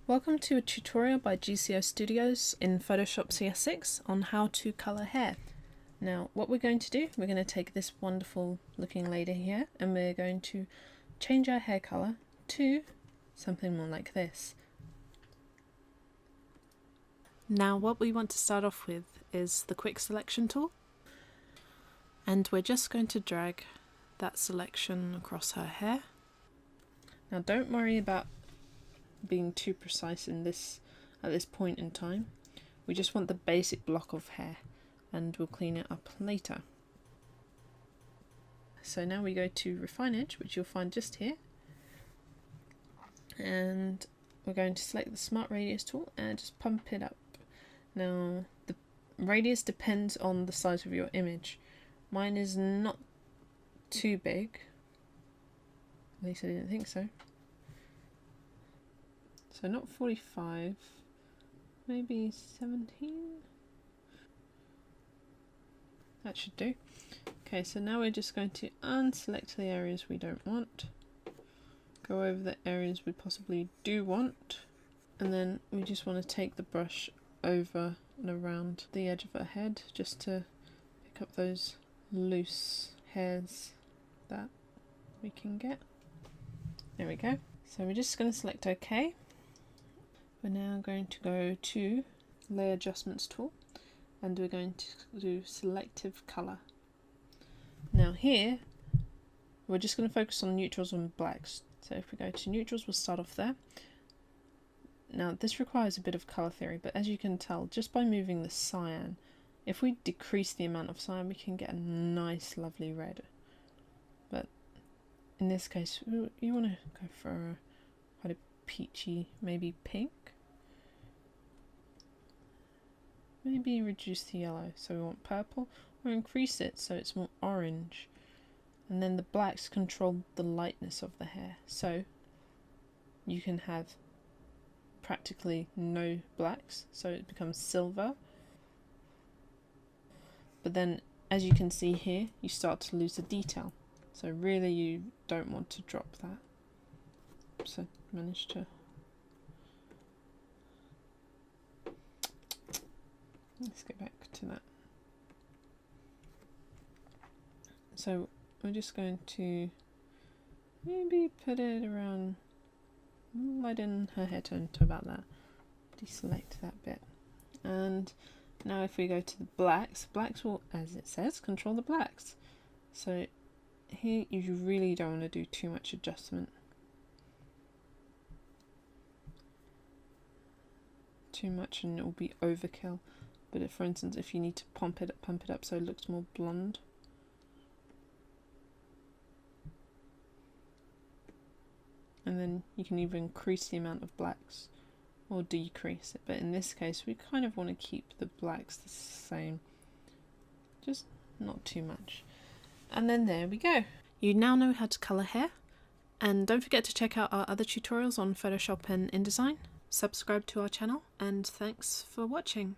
Welcome to a tutorial by GCO Studios in Photoshop CS6 on how to colour hair. Now what we're going to do, we're going to take this wonderful looking lady here and we're going to change our hair colour to something more like this. Now what we want to start off with is the quick selection tool, and we're just going to drag that selection across her hair. Now don't worry about being too precise in this at this point in time. We just want the basic block of hair and we'll clean it up later. So now we go to Refine Edge, which you'll find just here, and we're going to select the Smart Radius tool and just pump it up. Now the radius depends on the size of your image. Mine is not too big, at least I didn't think so. So not 45, maybe 17? That should do. Okay, so now we're just going to unselect the areas we don't want, go over the areas we possibly do want, and then we just want to take the brush over and around the edge of her head just to pick up those loose hairs that we can get. There we go. So we're just going to select OK. We're now going to go to Layer Adjustments tool and we're going to do Selective Colour. Now here we're just going to focus on neutrals and blacks. So if we go to neutrals, we'll start off there. Now this requires a bit of colour theory, but as you can tell just by moving the cyan, if we decrease the amount of cyan we can get a nice lovely red. But in this case you want to go for quite a peachy, maybe pink. Maybe reduce the yellow, so we want purple, or increase it so it's more orange. And then the blacks control the lightness of the hair, so you can have practically no blacks, so it becomes silver. But then as you can see here, you start to lose the detail, so really you don't want to drop that. So managed to. Let's get back to that. So we're just going to maybe put it around, widen her hair tone to about that. Deselect that bit. And now if we go to the blacks, blacks will, as it says, control the blacks. So here you really don't want to do too much adjustment. Too much and it will be overkill. But if, for instance, if you need to pump it up so it looks more blonde. And then you can either increase the amount of blacks or decrease it. But in this case, we kind of want to keep the blacks the same. Just not too much. And then there we go. You now know how to colour hair. And don't forget to check out our other tutorials on Photoshop and InDesign. Subscribe to our channel, and thanks for watching.